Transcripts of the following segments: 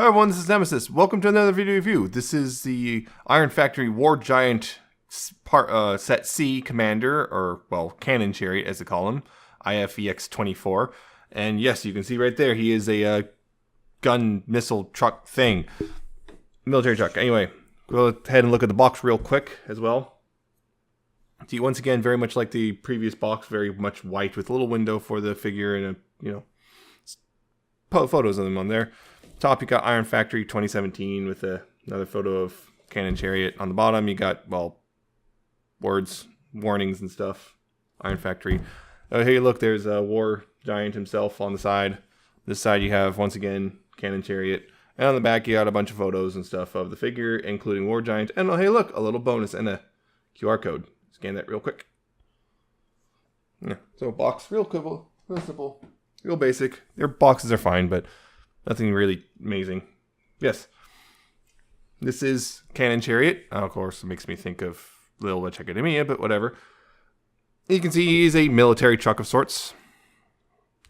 Hi everyone, this is Nemesis. Welcome to another video review. This is the Iron Factory War Giant Set C Commander, or, well, Cannon Chariot as they call him, IF-EX16H. And yes, you can see right there, he is a gun missile truck thing. Military truck. Anyway, go ahead and look at the box real quick as well. See, once again, very much like the previous box, very much white with a little window for the figure and photos of them on there. Top, you got Iron Factory 2017 with another photo of Cannon Chariot. On the bottom, you got, well, words, warnings and stuff. Iron Factory. Oh, here you look, there's a War Giant himself on the side. This side you have, once again, Cannon Chariot. And on the back, you got a bunch of photos and stuff of the figure, including War Giant. And oh, hey, look, a little bonus and a QR code. Scan that real quick. Yeah, so box, real simple, real basic. Their boxes are fine, but nothing really amazing. Yes. This is Cannon Chariot. Of course, it makes me think of Little Witch Academia, but whatever. You can see he's a military truck of sorts.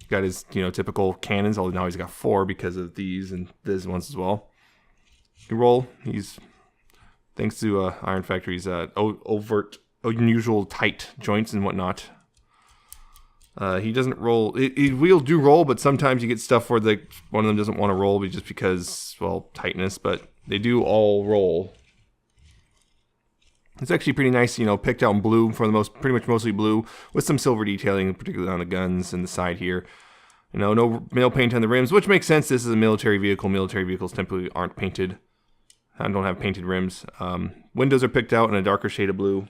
Got his, typical cannons, although now he's got 4 because of these and these ones as well. You roll. He's, thanks to Iron Factory's unusual tight joints and whatnot. He doesn't roll. Wheels do roll, but sometimes you get stuff where one of them doesn't want to roll just because, well, tightness. But they do all roll. It's actually pretty nice, picked out in blue for the pretty much mostly blue, with some silver detailing, particularly on the guns and the side here. No mail paint on the rims, which makes sense. This is a military vehicle. Military vehicles typically aren't painted. I don't have painted rims. Windows are picked out in a darker shade of blue.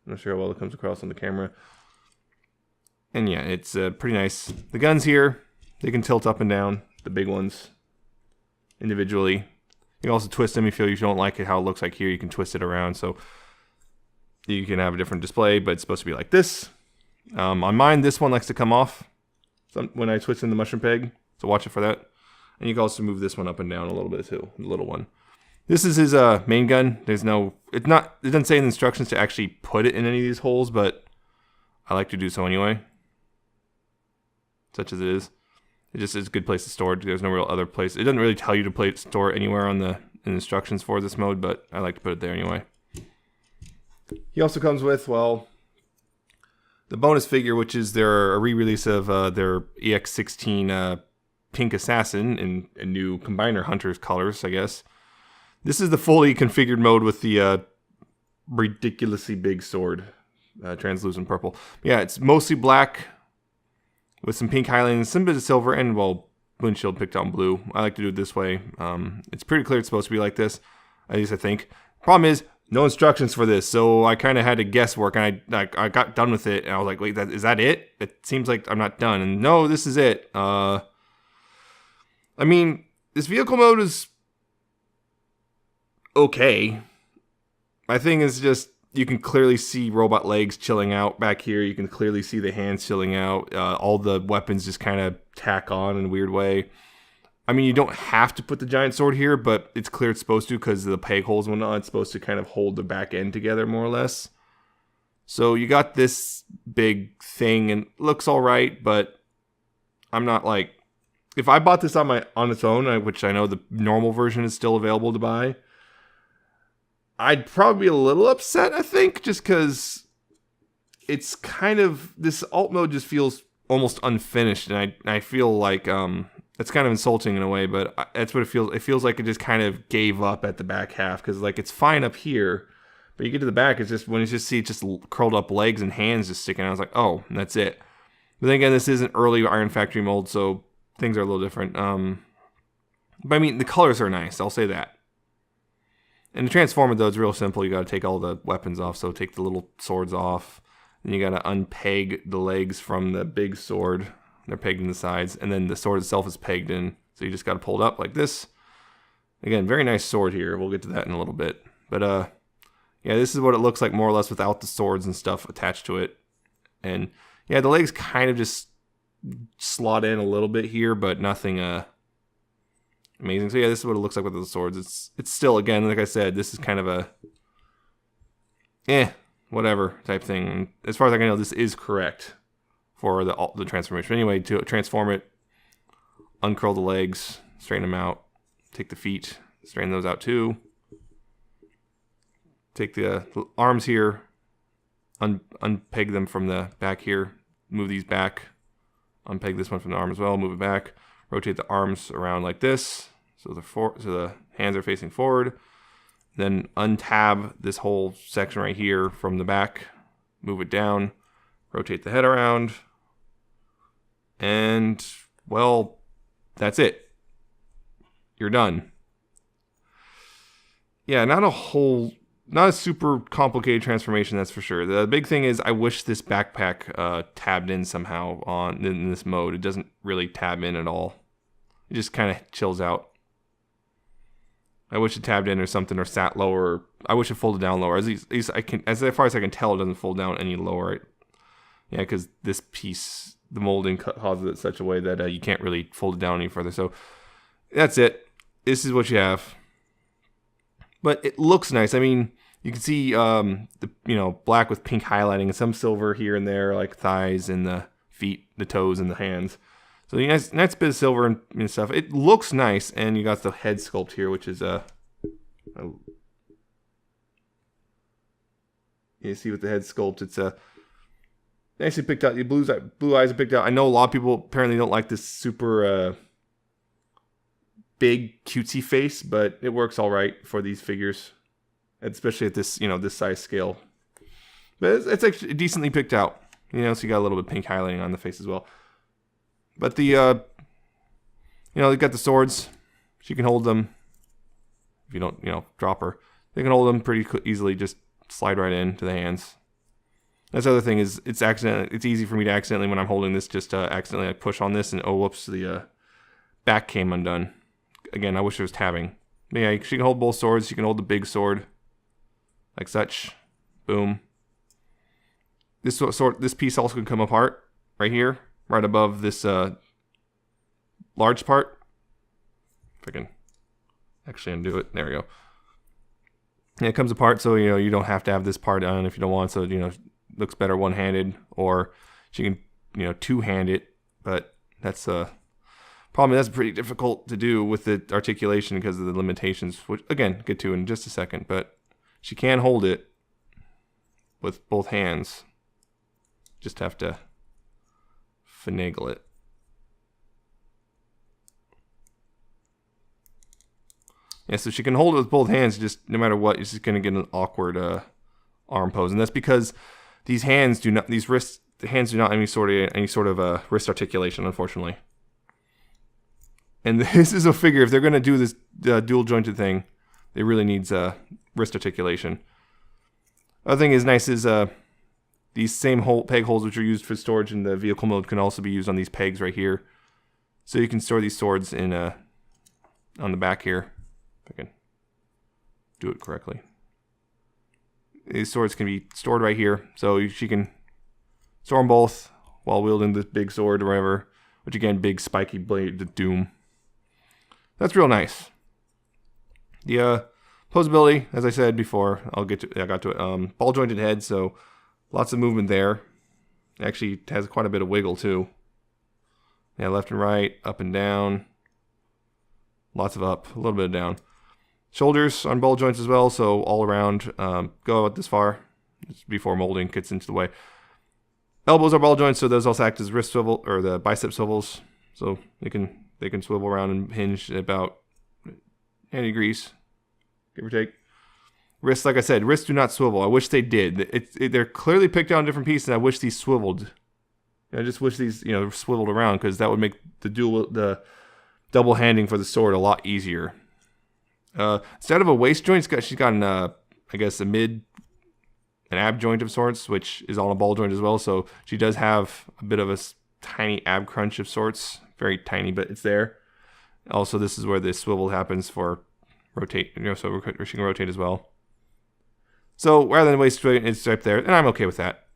I'm not sure how well it comes across on the camera. And yeah, it's pretty nice. The guns here, they can tilt up and down, the big ones, individually. You can also twist them if you don't like it, how it looks like here. You can twist it around, so you can have a different display, but it's supposed to be like this. On mine, this one likes to come off when I twist in the mushroom peg, so watch it for that. And you can also move this one up and down a little bit too, the little one. This is his main gun. It doesn't say in the instructions to actually put it in any of these holes, but I like to do so anyway. Such as it is. It just is a good place to store it. There's no real other place. It doesn't really tell you to store it anywhere in the instructions for this mode, but I like to put it there anyway. He also comes with, well, the bonus figure, which is a re-release of their EX16 Pink Assassin in new Combiner Hunter's colors, I guess. This is the fully configured mode with the ridiculously big sword, translucent purple. Yeah, it's mostly black, with some pink highlighting, some bit of silver, and, well, windshield picked out in blue. I like to do it this way. It's pretty clear it's supposed to be like this, at least I think. Problem is, no instructions for this, so I kind of had to guesswork, and I got done with it, and I was like, wait, is that it? It seems like I'm not done, and no, this is it. I mean, this vehicle mode is okay. My thing is just, you can clearly see robot legs chilling out back here. You can clearly see the hands chilling out. All the weapons just kind of tack on in a weird way. I mean, you don't have to put the giant sword here, but it's clear it's supposed to because of the peg holes and whatnot. It's supposed to kind of hold the back end together more or less. So you got this big thing and it looks all right, but I'm not like... If I bought this on its own, which I know the normal version is still available to buy, I'd probably be a little upset, I think, just because it's kind of, this alt mode just feels almost unfinished, and I feel like it's kind of insulting in a way, but that's what it feels. It feels like it just kind of gave up at the back half, because like it's fine up here, but you get to the back, it's just, when you just see it just curled up legs and hands just sticking out, I was like, oh, and that's it. But then again, this is an early Iron Factory mold, so things are a little different. But I mean, the colors are nice, I'll say that. And the transformer, though, is real simple. You got to take all the weapons off, so take the little swords off. Then you got to unpeg the legs from the big sword. They're pegged in the sides, and then the sword itself is pegged in. So you just got to pull it up like this. Again, very nice sword here. We'll get to that in a little bit. But yeah, this is what it looks like more or less without the swords and stuff attached to it. And yeah, the legs kind of just slot in a little bit here, but nothing amazing. So yeah, this is what it looks like with the swords. It's still, again, like I said, this is kind of a whatever type thing. And as far as I can know, this is correct for the transformation. Anyway, to transform it, uncurl the legs, straighten them out, take the feet, straighten those out too. Take the arms here, unpeg them from the back here, move these back, unpeg this one from the arm as well, move it back, rotate the arms around like this, so the hands are facing forward. Then untab this whole section right here from the back, move it down, rotate the head around, and, well, that's it. You're done. Yeah, not a super complicated transformation, that's for sure. The big thing is I wish this backpack tabbed in somehow in this mode. It doesn't really tab in at all. It just kind of chills out. I wish it tabbed in or something, or sat lower. I wish it folded down lower. As far as I can tell, it doesn't fold down any lower. Yeah, because this piece, the molding causes it such a way that you can't really fold it down any further. So that's it. This is what you have. But it looks nice. I mean, you can see black with pink highlighting and some silver here and there, like thighs and the feet, the toes, and the hands. So nice bit of silver and stuff. It looks nice, and you got the head sculpt here, which is you see with the head sculpt, it's nicely picked out. The blue eyes are picked out. I know a lot of people apparently don't like this super big cutesy face, but it works all right for these figures, especially at this this size scale. But it's actually decently picked out. So you got a little bit of pink highlighting on the face as well. But the they got the swords. She can hold them. If you don't drop her, they can hold them pretty easily. Just slide right into the hands. That's the other thing is it's easy for me to accidentally, when I'm holding this, just accidentally I push on this and oh whoops, the back came undone. Again, I wish there was tabbing. But yeah, she can hold both swords. She can hold the big sword like such. Boom. This piece also can come apart right here, right above this large part. If I can actually undo it. There we go. Yeah, it comes apart, so you don't have to have this part on if you don't want. So looks better one-handed, or she can two-hand it. But that's problem. That's pretty difficult to do with the articulation because of the limitations, which again get to in just a second. But she can hold it with both hands. Just have to finagle it. Yeah, so she can hold it with both hands. Just no matter what, you're just gonna get an awkward arm pose, and that's because these hands do not. These wrists, the hands do not have any sort of wrist articulation, unfortunately. And this is a figure. If they're gonna do this dual jointed thing, it really needs wrist articulation. Other thing is nice is these same peg holes which are used for storage in the vehicle mode can also be used on these pegs right here. So you can store these swords in on the back here. If I can do it correctly. These swords can be stored right here, so she can store them both while wielding this big sword or whatever. Which again, big spiky blade of doom. That's real nice. The posability, as I said before, I got to it. Ball jointed head, so lots of movement there. Actually has quite a bit of wiggle too. Yeah, left and right, up and down. Lots of up, a little bit of down. Shoulders on ball joints as well, so all around. Go out this far before molding gets into the way. Elbows are ball joints, so those also act as wrist swivel or the bicep swivels. So they can swivel around and hinge at about 90 degrees, give or take. Wrists, like I said, wrists do not swivel. I wish they did. They're clearly picked out in different pieces. And I wish these swiveled. I just wish these swiveled around, because that would make the double handing for the sword a lot easier. Instead of a waist joint, she's got an I guess an ab joint of sorts, which is on a ball joint as well. So she does have a bit of a tiny ab crunch of sorts, very tiny, but it's there. Also, this is where the swivel happens for rotate, so she can rotate as well. So rather than waist joint, it's right there, and I'm okay with that.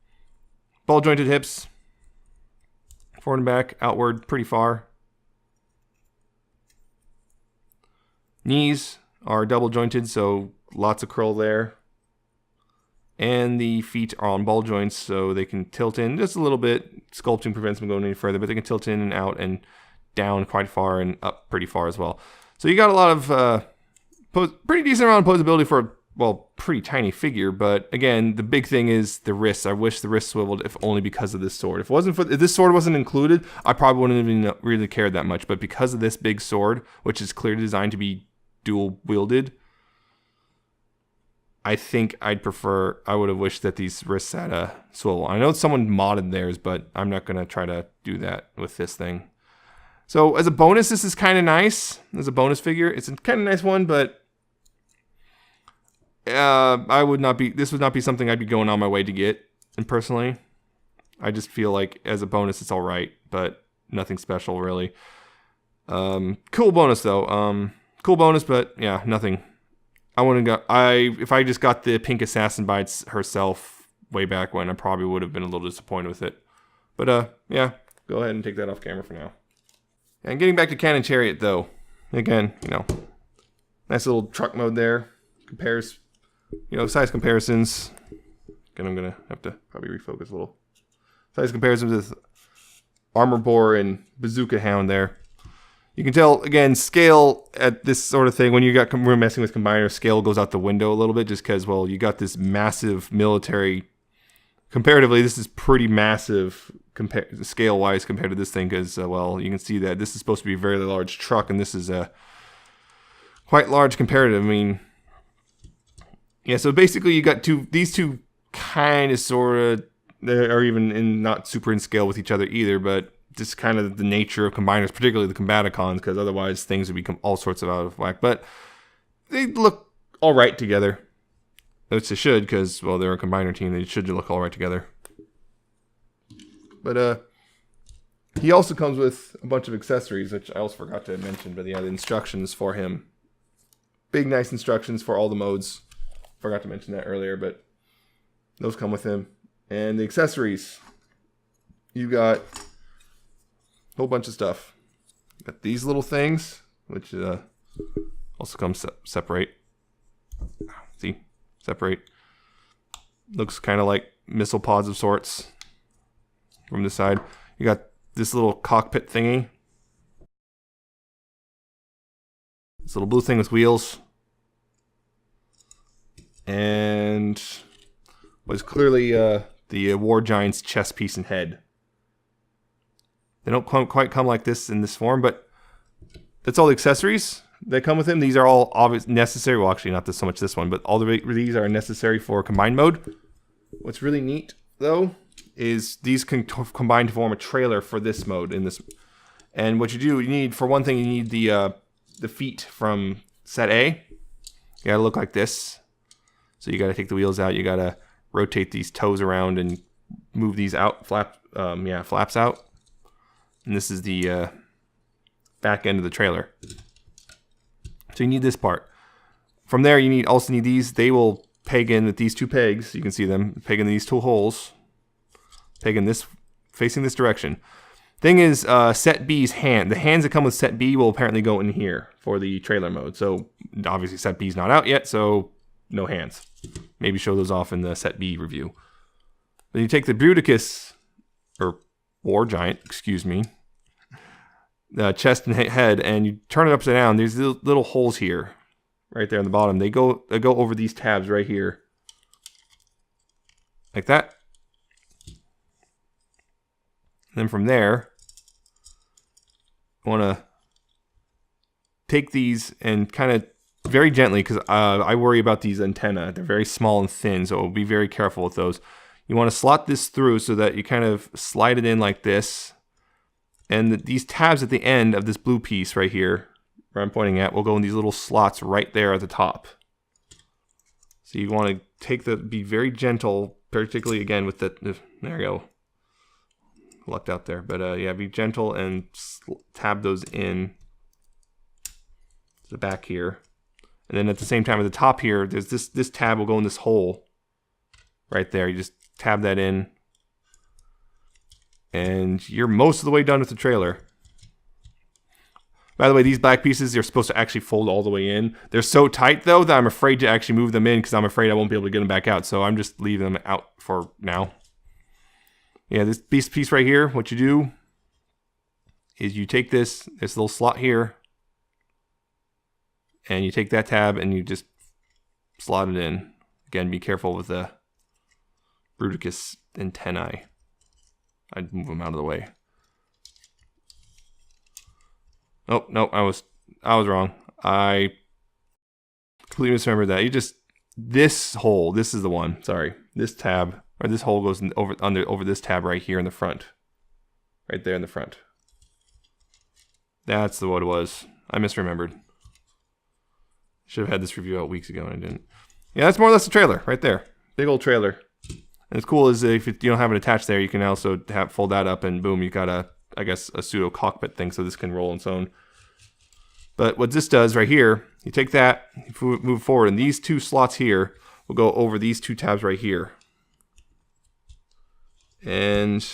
Ball jointed hips, forward and back, outward, pretty far. Knees are double jointed, so lots of curl there. And the feet are on ball joints, so they can tilt in just a little bit. Sculpting prevents them going any further, but they can tilt in and out and down quite far and up pretty far as well. So you got a lot of pretty decent amount of posability for a, well, pretty tiny figure. But again, the big thing is the wrists. I wish the wrists swiveled, if only because of this sword. If this sword wasn't included, I probably wouldn't have even really cared that much. But because of this big sword, which is clearly designed to be dual wielded, I think I would have wished that these wrists had a swivel. I know someone modded theirs, but I'm not going to try to do that with this thing. So as a bonus, this is kind of nice. As a bonus figure, it's a kind of nice one, but this would not be something I'd be going on my way to get. And personally, I just feel like as a bonus, it's all right, but nothing special really. Cool bonus though. Cool bonus, but yeah, nothing. If I just got the pink assassin by herself way back when, I probably would have been a little disappointed with it. But yeah, go ahead and take that off camera for now. And getting back to Cannon Chariot though, again, you know, nice little truck mode there. Compares, you know, size comparisons. Again, I'm gonna have to probably refocus a little. Size comparisons with Armor Boar and Bazooka Hound there. You can tell, again, scale at this sort of thing, when we're messing with combiners, scale goes out the window a little bit just because, well, you got this massive military. Comparatively, this is pretty massive scale-wise compared to this thing because, well, you can see that this is supposed to be a very large truck, and this is a quite large comparative. I mean, yeah, so basically you got these two kind of, sort of, they are even not super in scale with each other either, but just kind of the nature of combiners, particularly the Combaticons, because otherwise things would become all sorts of out of whack. But they look all right together. Which they should, because, well, they're a combiner team. They should look all right together. But he also comes with a bunch of accessories, which I also forgot to mention. But yeah, the instructions for him. Big, nice instructions for all the modes. Forgot to mention that earlier, but those come with him. And the accessories. You got a whole bunch of stuff. Got these little things, which also come separate. See? Separate. Looks kind of like missile pods of sorts from this side. You got this little cockpit thingy. This little blue thing with wheels. And was clearly the War Giant's chest piece and head. They don't quite come like this in this form, but that's all the accessories that come with him. These are all obvious necessary. Well, actually, not so much this one, but all of these are necessary for combined mode. What's really neat, though, is these can combine to form a trailer for this mode. And what you need, for one thing, you need the feet from set A. You gotta look like this. So you gotta take the wheels out. You gotta rotate these toes around and move these out, flaps out. And this is the back end of the trailer. So you need this part. From there, you also need these. They will peg in with these two pegs. You can see them peg in these two holes. Peg in this, facing this direction. Thing is, set B's hand. The hands that come with set B will apparently go in here for the trailer mode. So obviously set B's not out yet, so no hands. Maybe show those off in the set B review. Then you take the Bruticus, or War Giant, excuse me, chest and head, and you turn it upside down. There's little holes here, right there on the bottom. They go over these tabs right here, like that. And then from there, I want to take these and kind of very gently, because I worry about these antennae. They're very small and thin, so be very careful with those. You want to slot this through so that you kind of slide it in like this. And these tabs at the end of this blue piece right here, where I'm pointing at, will go in these little slots right there at the top. So you want to be very gentle, particularly again with there you go. Lucked out there. But yeah, be gentle and tab those in to the back here. And then at the same time at the top here, there's this tab will go in this hole right there. You just tab that in. And you're most of the way done with the trailer. By the way, these black pieces, they're supposed to actually fold all the way in. They're so tight, though, that I'm afraid to actually move them in because I'm afraid I won't be able to get them back out. So I'm just leaving them out for now. Yeah, this piece right here, what you do is you take this little slot here, and you take that tab and you just slot it in. Again, be careful with the Bruticus antennae. I'd move them out of the way. Oh, no, I was wrong. I completely misremembered that. You just, this hole, this is the one, sorry. This tab, or this hole goes over this tab right here in the front. Right there in the front. That's what it was. I misremembered. Should have had this review out weeks ago and I didn't. Yeah, that's more or less the trailer right there. Big old trailer. And it's cool is if you don't have it attached there, you can also fold that up and boom, you got I guess a pseudo cockpit thing, so this can roll on its own. But what this does right here, you take that, you move forward, and these two slots here will go over these two tabs right here. And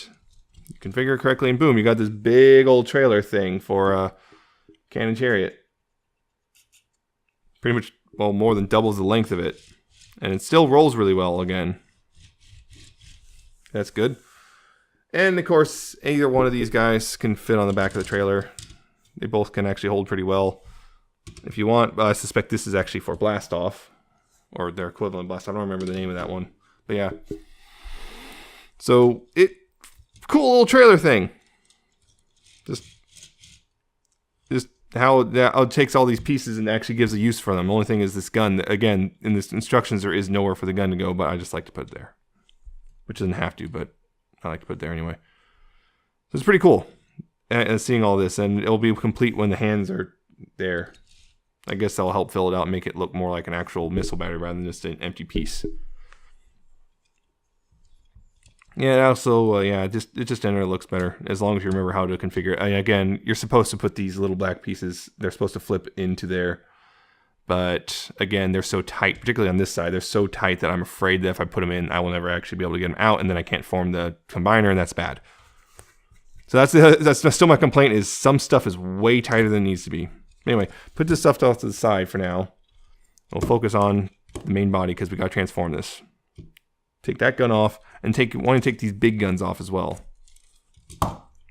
you configure it correctly, and boom, you got this big old trailer thing for Cannon Chariot. Pretty much, well, more than doubles the length of it. And it still rolls really well again. That's good. And of course, either one of these guys can fit on the back of the trailer. They both can actually hold pretty well. If you want, I suspect this is actually for blast off. Or their equivalent blast. I don't remember the name of that one. But yeah. So, cool little trailer thing. Just how it takes all these pieces and actually gives a use for them. The only thing is this gun, again, in the instructions there is nowhere for the gun to go, but I just like to put it there. Which doesn't have to, but I like to put it there anyway. So it's pretty cool seeing all this, and it'll be complete when the hands are there. I guess that'll help fill it out and make it look more like an actual missile battery rather than just an empty piece. Yeah, also, it just generally looks better as long as you remember how to configure it. Again, you're supposed to put these little black pieces, they're supposed to flip into there. But again, they're so tight, particularly on this side, they're so tight that I'm afraid that if I put them in, I will never actually be able to get them out, and then I can't form the combiner, and that's bad. So that's still my complaint is some stuff is way tighter than it needs to be. Anyway, put this stuff off to the side for now. We'll focus on the main body because we got to transform this. Take that gun off, and want to take these big guns off as well.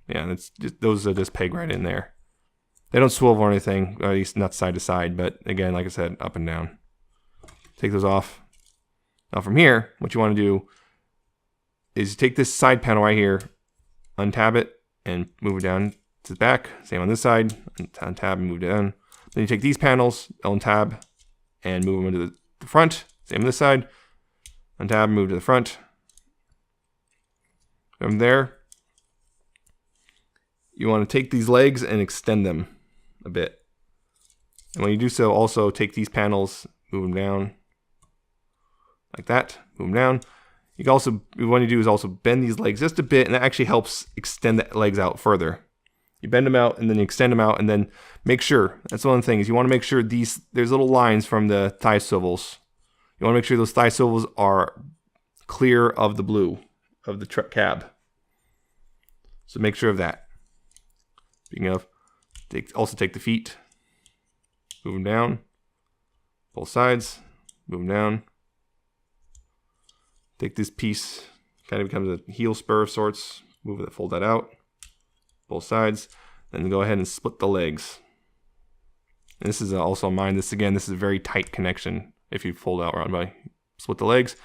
Yeah, that's just, those are just peg right in there. They don't swivel or anything, or at least not side to side, but again, like I said, up and down. Take those off. Now from here, what you want to do is take this side panel right here, untab it, and move it down to the back. Same on this side, untab and move down. Then you take these panels, untab, and move them into the front. Same on this side, untab and move to the front. From there, you want to take these legs and extend them a bit. And when you do so, also take these panels, move them down like that, move them down. You can also, what you do is also bend these legs just a bit, and that actually helps extend the legs out further. You bend them out, and then you extend them out, and then make sure, that's one thing, is you want to make sure there's little lines from the thigh swivels. You want to make sure those thigh swivels are clear of the blue of the cab. So make sure of that. Speaking of, also take the feet, move them down, both sides, move them down. Take this piece, kind of becomes a heel spur of sorts, move it, fold that out, both sides, then go ahead and split the legs. And this is also mine. This is a very tight connection. If you fold out around by split the legs,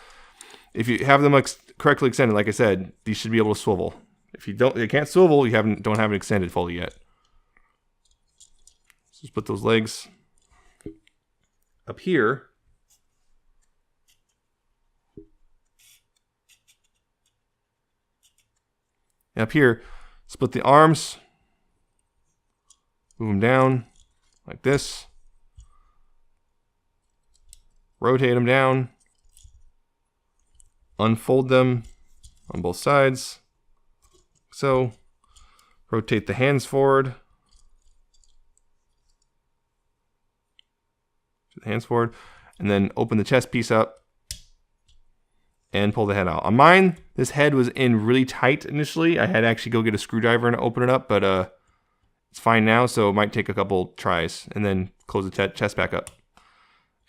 if you have them correctly extended, like I said, these should be able to swivel. If you don't, they can't swivel. You don't have it extended fully yet. So split those legs up here. Up here, split the arms, move them down like this, rotate them down, unfold them on both sides. So, rotate the hands forward, and then open the chest piece up and pull the head out. On mine, this head was in really tight initially. I had to actually go get a screwdriver and open it up, but it's fine now, so it might take a couple tries, and then close the chest back up.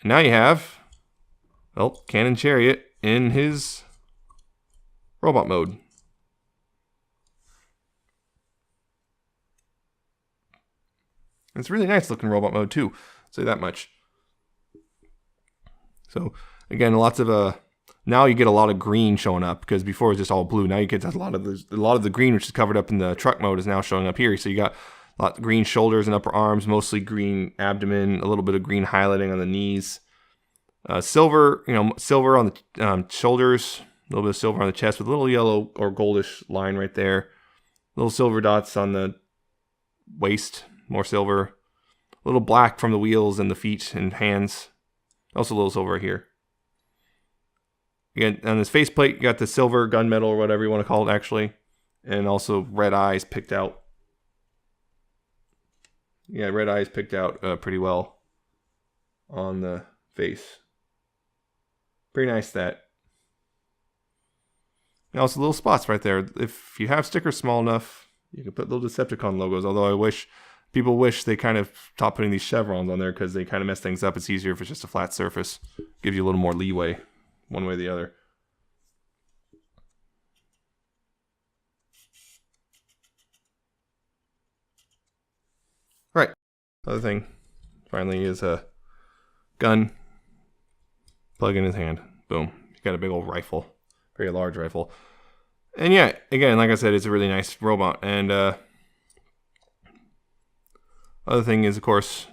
And now you have, well, Cannon Chariot in his robot mode. It's really nice looking robot mode too. say that much. So again, lots of now you get a lot of green showing up, because before it was just all blue. Now you get a lot of the green, which is covered up in the truck mode, is now showing up here. So you got a lot of green shoulders and upper arms, mostly green abdomen, a little bit of green highlighting on the knees. Silver, silver on the shoulders, a little bit of silver on the chest with a little yellow or goldish line right there. Little silver dots on the waist, more silver. A little black from the wheels and the feet and hands. Also a little silver here. Again, on this faceplate, you got the silver gunmetal, or whatever you want to call it, actually. And also red eyes picked out. Yeah, red eyes picked out pretty well on the face. Pretty nice, that. And also little spots right there. If you have stickers small enough, you can put little Decepticon logos. Although people wish they kind of stopped putting these chevrons on there, because they kind of mess things up. It's easier if it's just a flat surface. Gives you a little more leeway, one way or the other. Right. Other thing, finally, is a gun. Plug in his hand. Boom. You got a big old rifle. Very large rifle. And yeah, again, like I said, it's a really nice robot. And other thing is, of course,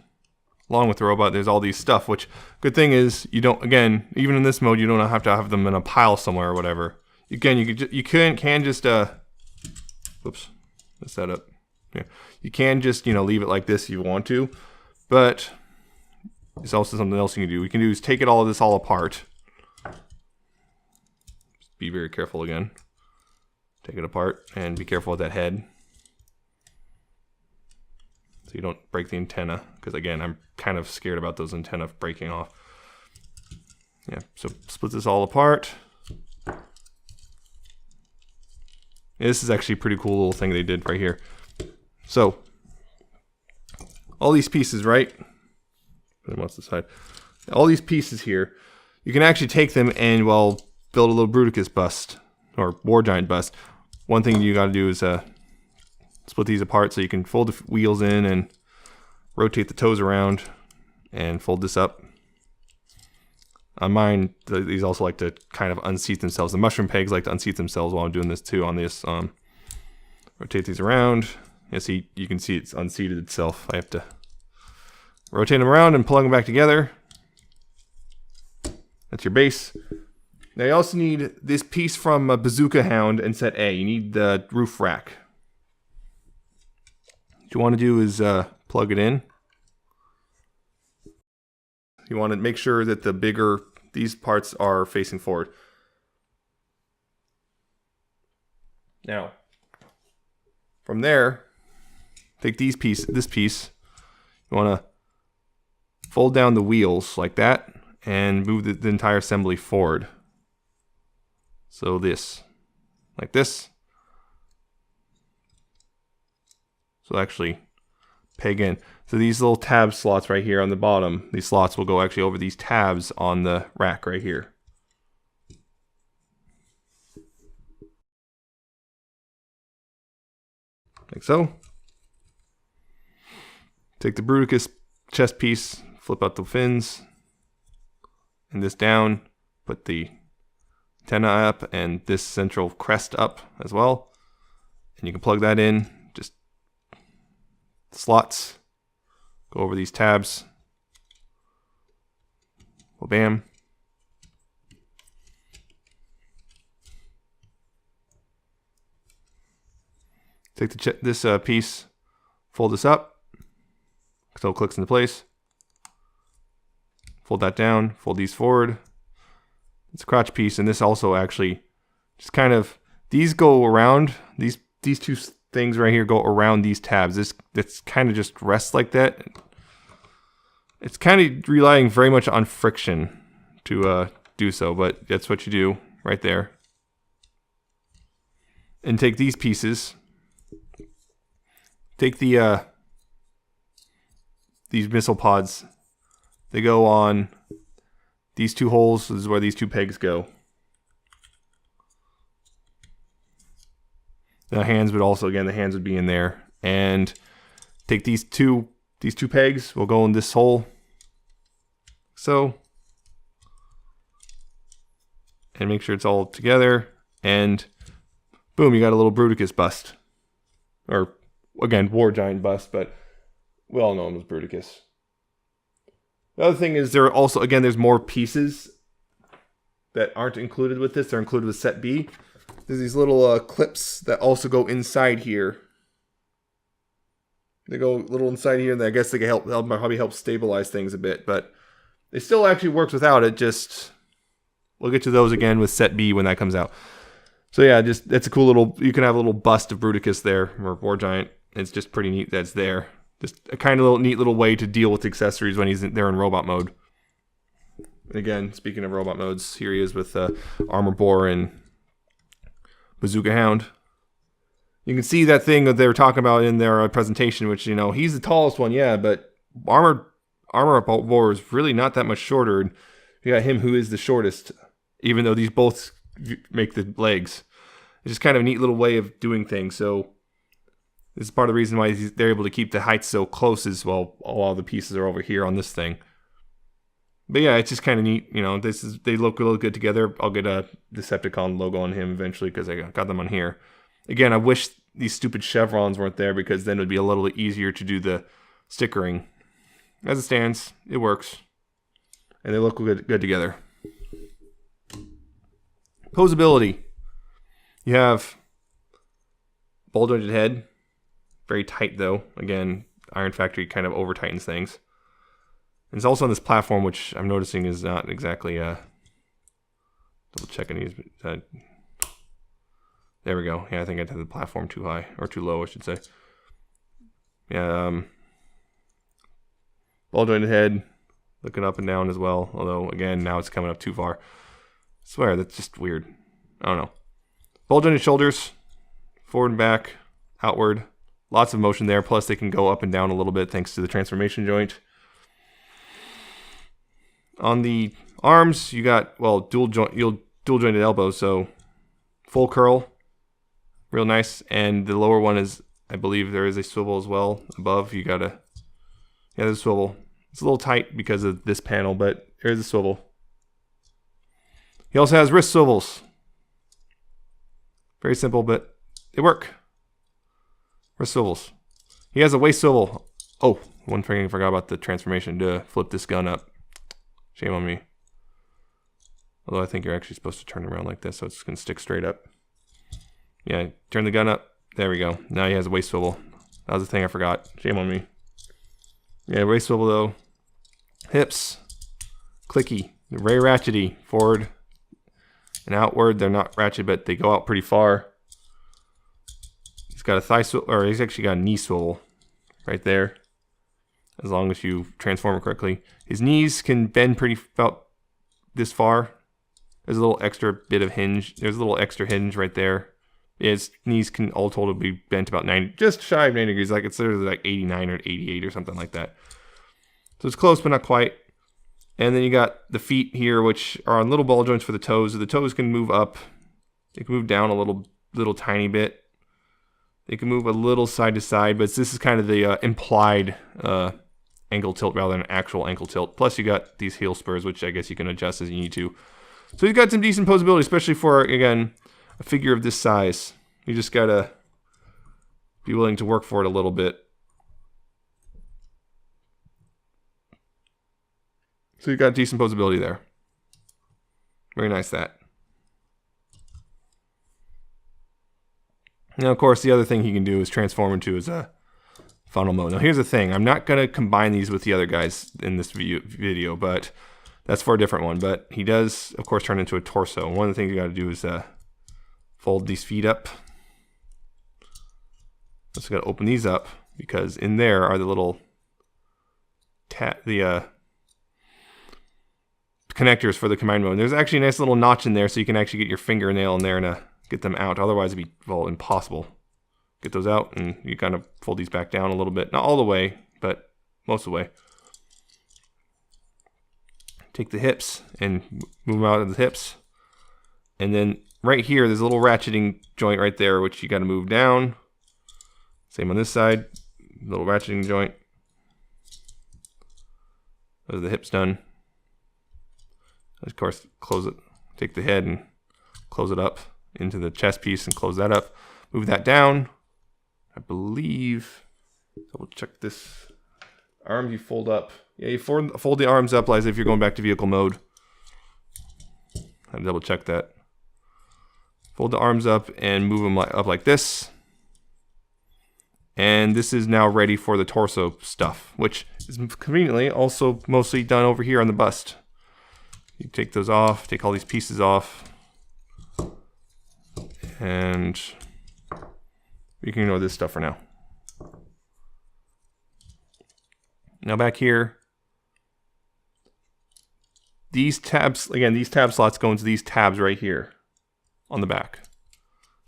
along with the robot, there's all these stuff, which good thing is you don't, again, even in this mode, you don't have to have them in a pile somewhere or whatever. Again, you can just whoops, messed that up. Yeah. You can just, leave it like this if you want to, but there's also something else you can do. We can do is take all apart. Just be very careful again. Take it apart and be careful with that head, so you don't break the antenna, because again, I'm kind of scared about those antennae breaking off. Yeah, so split this all apart. Yeah, this is actually a pretty cool little thing they did right here. So all these pieces, right? Put them on the side. All these pieces here, you can actually take them and, well, build a little Bruticus bust or War Giant bust. One thing you got to do is split these apart, so you can fold the wheels in and rotate the toes around and fold this up. On mine, these also like to kind of unseat themselves. The mushroom pegs like to unseat themselves while I'm doing this too on this. Rotate these around. You can see it's unseated itself. I have to rotate them around and plug them back together. That's your base. Now you also need this piece from Bazooka Hound and set A. You need the roof rack. What you want to do is plug it in. You want to make sure that these parts are facing forward. Now, from there, take this piece. You want to fold down the wheels like that and move the entire assembly forward. So this, like this. So actually peg in. So these little tab slots right here on the bottom, these slots will go actually over these tabs on the rack right here. Like so. Take the Bruticus chest piece, flip out the fins, and this down, put the antenna up and this central crest up as well. And you can plug that in, just slots, go over these tabs. Well, bam. Take this piece, fold this up, so it clicks into place. Fold that down, fold these forward. It's a crotch piece, and this also actually just kind of, these go around, these two things right here go around these tabs. This kind of just rests like that. It's kind of relying very much on friction to do so, but that's what you do right there. And take these pieces, take the these missile pods, they go on these two holes. This is where these two pegs go. The hands would also, again, the hands would be in there. And take these two pegs, will go in this hole. so. And make sure it's all together, and boom, you got a little Bruticus bust. Or, again, War Giant bust, but we all know him as Bruticus. The other thing is there are also, again, there's more pieces that aren't included with this. They're included with set B. There's these little clips that also go inside here. They go a little inside here, and I guess they can probably help stabilize things a bit, but it still actually works without it, just... We'll get to those again with set B when that comes out. So yeah, just that's a cool little, you can have a little bust of Bruticus there, or War Giant. It's just pretty neat that's there. Just a kind of little neat little way to deal with accessories when he's there in robot mode. And again, speaking of robot modes, here he is with Armor Boar and Bazooka Hound. You can see that thing that they were talking about in their presentation, which, you know, he's the tallest one, yeah, but Armor Boar is really not that much shorter. And you got him who is the shortest, even though these both make the legs. It's just kind of a neat little way of doing things. So this is part of the reason why they're able to keep the heights so close as well. All the pieces are over here on this thing. But yeah, it's just kind of neat. You know, they look really good together. I'll get a Decepticon logo on him eventually because I got them on here. Again, I wish these stupid chevrons weren't there because then it would be a little easier to do the stickering. As it stands, it works. And they look good together. Posability. You have ball jointed head. Very tight though. Again, Iron Factory kind of over tightens things. And it's also on this platform, which I'm noticing is not exactly double checking these. There we go. Yeah, I think I had the platform too high, or too low, I should say. Yeah, ball jointed head, looking up and down as well. Although again, now it's coming up too far. I swear, that's just weird. I don't know. Ball jointed shoulders, forward and back, outward. Lots of motion there. Plus, they can go up and down a little bit thanks to the transformation joint. On the arms, you got dual jointed elbows, so full curl, real nice. And the lower one is, I believe, there is a swivel as well. Above, you got there's a swivel. It's a little tight because of this panel, but there's a swivel. He also has wrist swivels. Very simple, but they work. Wrist swivels. He has a waist swivel. Oh, one thing I forgot about the transformation to flip this gun up. Shame on me. Although I think you're actually supposed to turn it around like this so it's going to stick straight up. Yeah, turn the gun up. There we go. Now he has a waist swivel. That was the thing I forgot. Shame on me. Yeah, waist swivel though. Hips. Clicky. Very ratchety. Forward and outward. They're not ratchet, but they go out pretty far. He's got a thigh swivel, or he's actually got a knee swivel right there. As long as you transform it correctly. His knees can bend pretty about this far. There's a little extra bit of hinge. There's a little extra hinge right there. His knees can all total be bent about 90, just shy of 90 degrees. Like it's literally like 89 or 88 or something like that. So it's close, but not quite. And then you got the feet here, which are on little ball joints for the toes. So the toes can move up. They can move down a little tiny bit. They can move a little side to side, but this is kind of the implied ankle tilt rather than actual ankle tilt. Plus you got these heel spurs, which I guess you can adjust as you need to. So he's got some decent posability, especially for, again, a figure of this size. You just gotta be willing to work for it a little bit. So you've got decent posability there. Very nice that. Now, of course, the other thing he can do is transform into his funnel mode. Now, here's the thing. I'm not going to combine these with the other guys in this video, but that's for a different one. But he does, of course, turn into a torso. And one of the things you got to do is fold these feet up. Just got to open these up because in there are the little connectors for the combine mode. And there's actually a nice little notch in there, so you can actually get your fingernail in there and get them out. Otherwise, it'd be impossible. Get those out, and you kind of fold these back down a little bit. Not all the way, but most of the way. Take the hips and move them out of the hips. And then right here, there's a little ratcheting joint right there, which you got to move down. Same on this side. Little ratcheting joint. Those are the hips done. Of course, close it. Take the head and close it up into the chest piece and close that up. Move that down. I believe, double check this. Arms you fold up. Yeah, you fold the arms up as if you're going back to vehicle mode. I double check that. Fold the arms up and move them up like this. And this is now ready for the torso stuff, which is conveniently also mostly done over here on the bust. You take those off, take all these pieces off, and we can ignore this stuff for now. Now back here, these tabs, again, these tab slots go into these tabs right here on the back.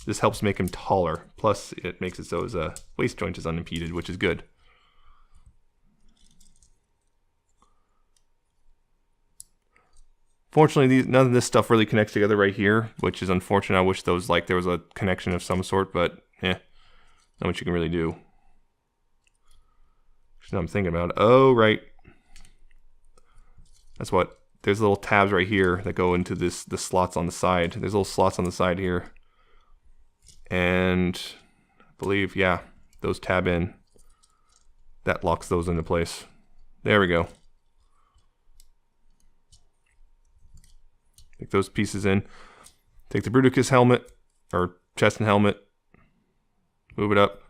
This helps make him taller. Plus, it makes it so his waist joint is unimpeded, which is good. Fortunately, none of this stuff really connects together right here, which is unfortunate. I wish those, like, there was a connection of some sort, but not much you can really do. Now I'm thinking about, oh, right. That's what, there's little tabs right here that go into the slots on the side. There's little slots on the side here. And I believe, yeah, those tab in. That locks those into place. There we go. Take those pieces in. Take the Bruticus helmet, or chest and helmet. Move it up.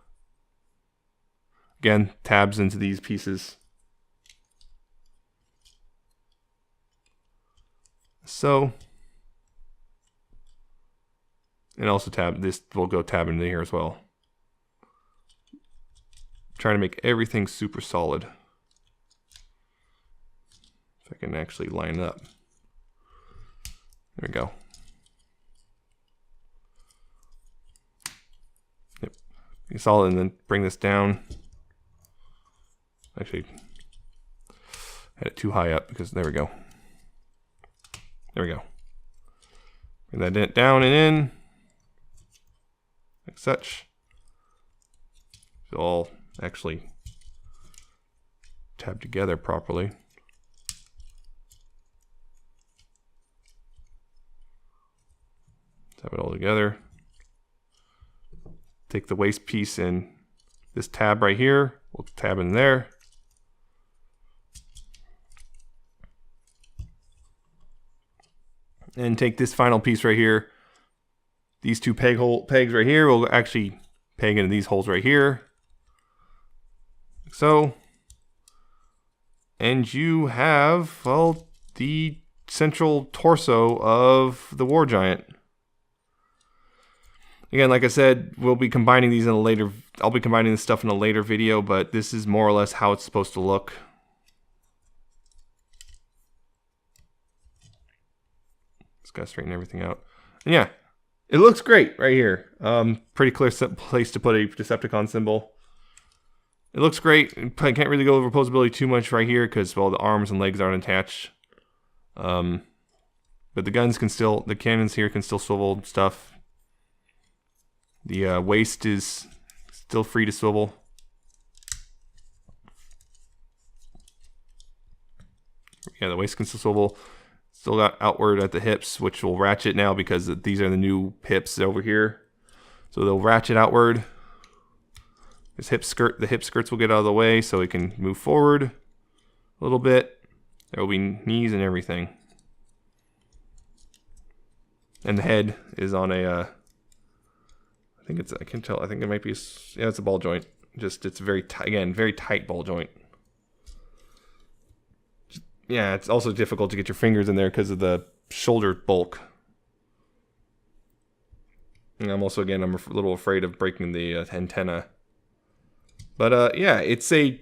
Again, tabs into these pieces. So. And also this will go tab into here as well. Trying to make everything super solid. If I can actually line it up. There we go. Yep. Be solid, and then bring this down. Actually, had it too high up because there we go. There we go. Bring that down and in. Like such. So all actually tab together properly. Tab it all together. Take the waist piece and this tab right here. We'll tab in there. And take this final piece right here. These two pegs right here will actually peg into these holes right here. Like so. And you have, well, the central torso of the War Giant. Again, like I said, we'll be combining these in a later, I'll be combining this stuff in a later video, but this is more or less how it's supposed to look. Just gotta straighten everything out. And yeah, it looks great right here. Pretty clear place to put a Decepticon symbol. It looks great. I can't really go over posability too much right here because, well, the arms and legs aren't attached. But the guns can still, the cannons here can still swivel and stuff. The waist is still free to swivel. Yeah, the waist can still swivel. Still got outward at the hips, which will ratchet now because these are the new hips over here. So they'll ratchet outward. This hip skirt, the hip skirts will get out of the way so it can move forward a little bit. There will be knees and everything. And the head is on a, I think it's, I can tell, I think it might be, yeah, it's a ball joint. Just, it's very tight, again, very tight ball joint. Yeah, it's also difficult to get your fingers in there because of the shoulder bulk. And I'm also, again, I'm a little afraid of breaking the antenna. But yeah, it's a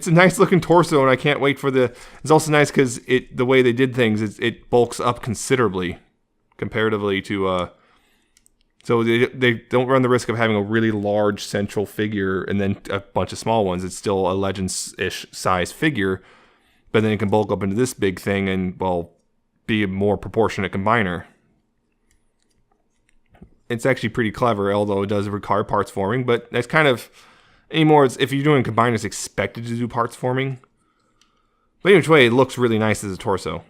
nice looking torso, and I can't wait for the. It's also nice because the way they did things, it bulks up considerably comparatively to. So they don't run the risk of having a really large central figure and then a bunch of small ones. It's still a Legends-ish size figure. But then it can bulk up into this big thing and, well, be a more proportionate combiner. It's actually pretty clever, although it does require parts forming. But that's kind of, anymore, if you're doing combiners, expected to do parts forming. But either way, it looks really nice as a torso.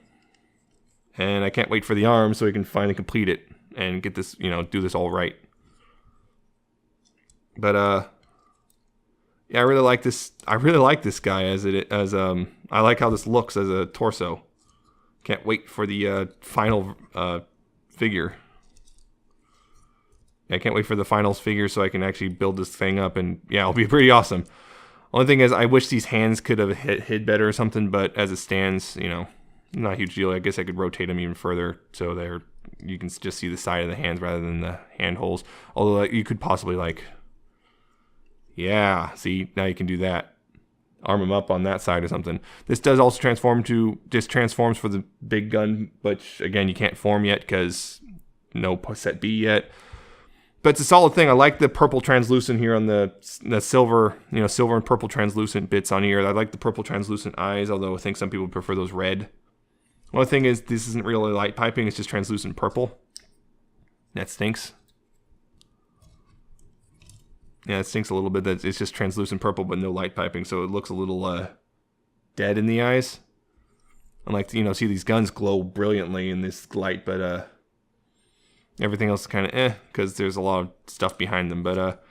And I can't wait for the arms so we can finally complete it and get this, do this all right. But yeah, I really like this. I really like this guy I like how this looks as a torso. Can't wait for the final figure. I can't wait for the finals figure so I can actually build this thing up, and yeah, it'll be pretty awesome. Only thing is, I wish these hands could have hid better or something, but as it stands, not a huge deal. I guess I could rotate them even further so you can just see the side of the hands rather than the hand holes. Although you could possibly yeah, see, now you can do that. Arm them up on that side or something. This does also just transforms for the big gun, but again, you can't form yet because no set B yet. But it's a solid thing. I like the purple translucent here on the silver, silver and purple translucent bits on here. I like the purple translucent eyes, although I think some people prefer those red. One thing is, this isn't really light piping, it's just translucent purple. That stinks. Yeah, it stinks a little bit that it's just translucent purple but no light piping, so it looks a little dead in the eyes. Unlike, see these guns glow brilliantly in this light, but everything else is kind of because there's a lot of stuff behind them. But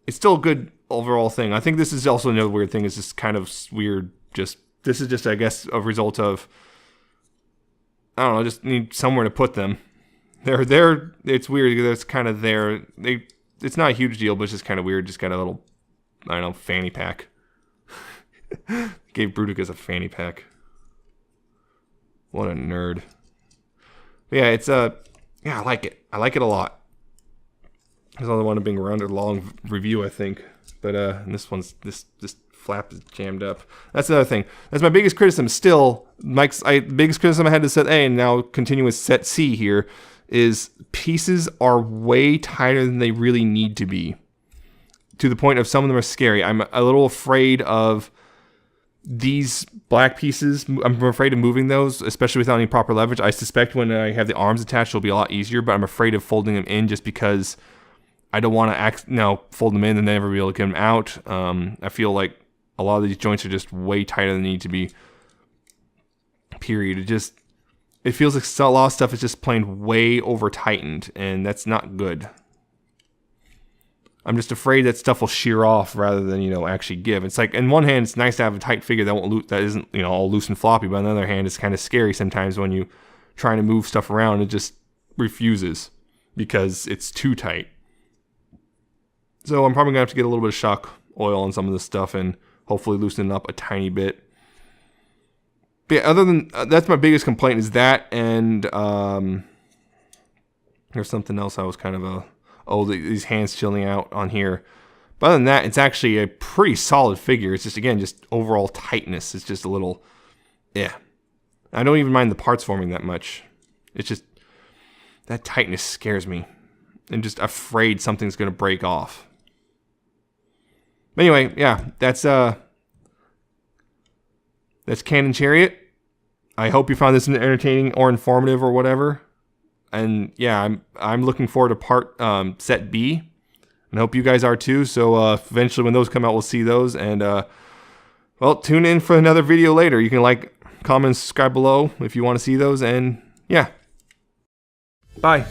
it's still a good overall thing. I think this is also another weird thing. It's just kind of weird. This is just, I guess, a result of, I don't know, just need somewhere to put them. They're there. It's weird. It's kind of there. It's not a huge deal, but it's just kind of weird. Just got a little, I don't know, fanny pack. Gave Bruticus a fanny pack. What a nerd. But yeah, it's yeah, I like it. I like it a lot. There's another one being around a long review, I think. But this flap is jammed up. That's another thing. That's my biggest criticism. Still, biggest criticism I had to set A, and now continue with set C here, is pieces are way tighter than they really need to be. To the point of some of them are scary. I'm a little afraid of these black pieces. I'm afraid of moving those, especially without any proper leverage. I suspect when I have the arms attached, it'll be a lot easier, but I'm afraid of folding them in just because I don't want to fold them in and never be able to get them out. I feel like a lot of these joints are just way tighter than they need to be. Period. It feels like a lot of stuff is just plain way over tightened, and that's not good. I'm just afraid that stuff will shear off rather than, actually give. It's like, on one hand, it's nice to have a tight figure that isn't, all loose and floppy, but on the other hand, it's kind of scary sometimes when you trying to move stuff around, it just refuses because it's too tight. So I'm probably going to have to get a little bit of shock oil on some of this stuff and hopefully loosen it up a tiny bit. But yeah, other than, that's my biggest complaint is that, and there's something else I was kind of these hands chilling out on here. But other than that, it's actually a pretty solid figure. It's just, again, just overall tightness. It's just a little, yeah. I don't even mind the parts forming that much. It's just, that tightness scares me. I'm just afraid something's going to break off. But anyway, yeah, that's Cannon Chariot. I hope you found this entertaining or informative or whatever. And yeah, I'm looking forward to part set B, and hope you guys are too. So eventually, when those come out, we'll see those. And well, tune in for another video later. You can like, comment, subscribe below if you want to see those. And yeah, bye.